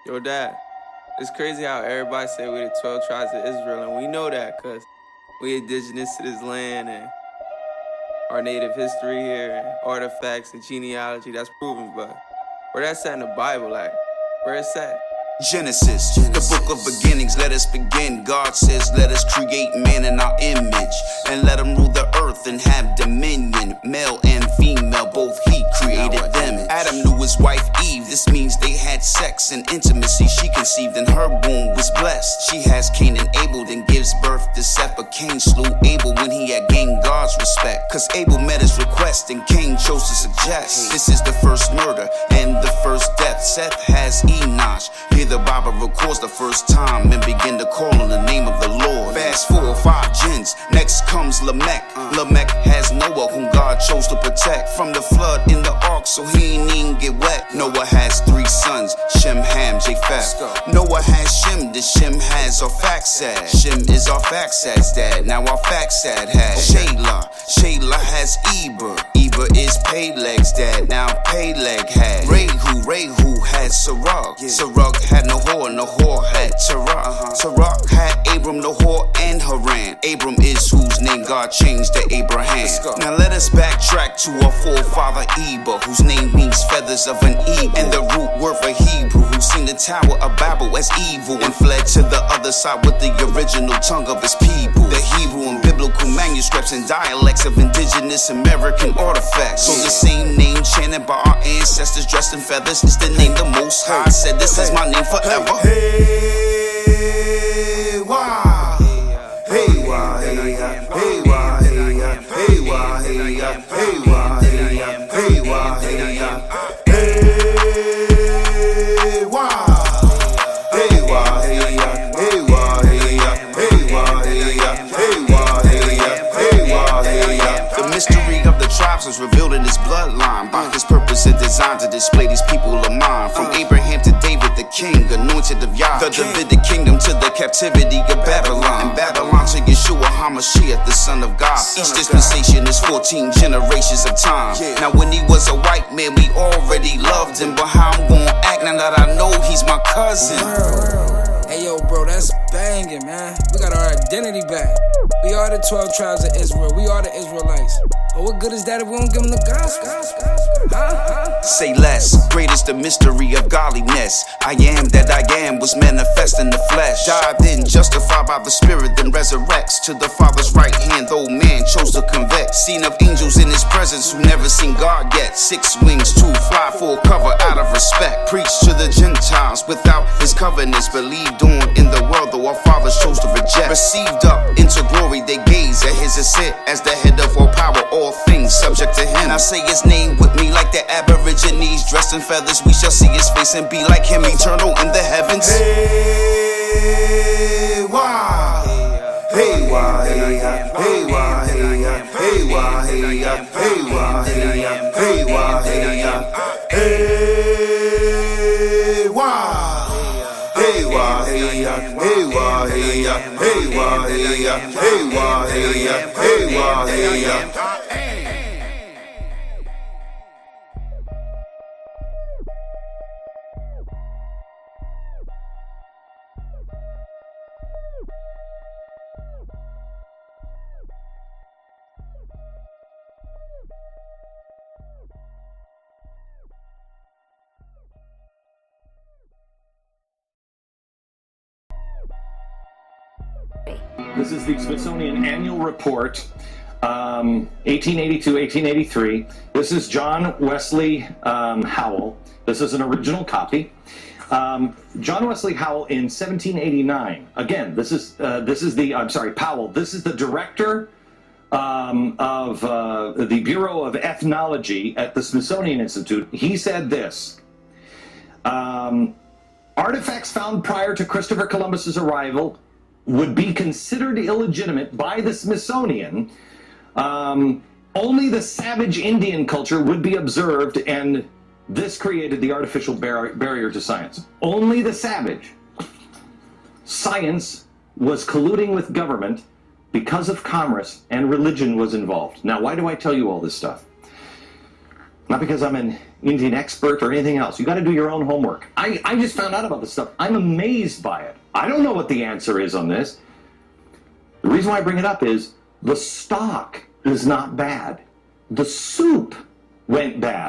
Yo, Dad, it's crazy how everybody say we the 12 tribes of Israel, and we know that because we indigenous to this land and our native history here and artifacts and genealogy, that's proven, but where that's at in the Bible, like, where it's at? Genesis, the book of beginnings, let us begin. God says, let us create man in our image, and let him rule the earth and have dominion. Male and female, both he created them. Adam knew his wife Eve, this means they had sex and intimacy. She conceived and her womb was blessed. She has Cain and Abel, then gives birth to Seth. But Cain slew Abel when he had gained God's respect, cause Abel met his request and Cain chose to suggest. This is the first murder and the first death. Seth has Enosh. Here the Bible records the first time and begin to call on the name of the Lord. Fast forward 5 gens, next comes Lamech. Lamech has Noah, whom God chose to protect from the flood in the ark, so he ain't even get wet. Noah has 3 sons, Shem, Ham, Japheth. Noah has Shem, the Shem has Arphaxad. Shem is Arphaxad's dad, now Arphaxad has Shelah. Shelah has Eber. Eber is Peleg's dad, now Peleg has Rehu. Rehu had Serug. Serug had Nahor. Nahor had Terah. Terah had Abram, Nahor, and Haran. Abram is whose name God changed to Abraham. Now let us backtrack to our forefather Eber, whose name means feathers of an eagle, and the root word for Hebrew, who seen the Tower of Babel as evil and fled to the other side with the original tongue of his people. The Hebrew and biblical manuscripts and dialects of indigenous American artifacts. So the same name chanted by our ancestors dressed in feathers is the name the Most High said, this is my name forever. Hey, why? Hey, why? Hey, why? Hey, why? Hey, why? Hey, why? Hey, why? Hey, why? Hey, why? The mystery of the tribes was revealed in his bloodline by his purpose and design to display these people of mine. From Abraham to David the king, anointed of Yah, the Davidic kingdom to the captivity of Babylon, and Babylon to Yeshua HaMashiach, the son of God. Each dispensation is 14 generations of time. Now when he was a white man, we already loved him, but how I'm gonna act now that I know he's my cousin? Hey yo, bro, that's banging, man. We got our identity back. We are the 12 tribes of Israel. We are the Israelites. But what good is that if we don't give them the gospel? Say less, great is the mystery of godliness. I am that I am was manifest in the flesh. Died then, justified by the Spirit, then resurrects to the Father's right hand. Though man chose to convict, seen of angels in his presence who never seen God yet. 6 wings, 2 fly for a cover out of respect. Preach to the Gentiles without his covenants. Believed on in the world, though our fathers chose to reject. Received up into glory, they gaze at his ascent as the head of all power, all things subject to him. Now say his name with me like the Aborigines dressed in feathers. We shall see his face and be like him, eternal in the heavens. Hey, why? Hey, why? Hey, why? Hey, why? Hey, why? Hey, why? Hey, why? Hey, why? Hey, why? Hey, why? Hey, why? This is the Smithsonian Annual Report, 1882-1883. This is John Wesley Howell. This is an original copy. John Wesley Howell in 1789. Again, this is Powell. This is the director of the Bureau of Ethnology at the Smithsonian Institute. He said this. Artifacts found prior to Christopher Columbus's arrival would be considered illegitimate by the Smithsonian. Only the savage Indian culture would be observed, and this created the artificial barrier to science. Only the savage. Science was colluding with government because of commerce, and religion was involved. Now, why do I tell you all this stuff? Not because I'm an Indian expert or anything else. You got to do your own homework. I just found out about this stuff. I'm amazed by it. I don't know what the answer is on this. The reason why I bring it up is the stock is not bad. The soup went bad.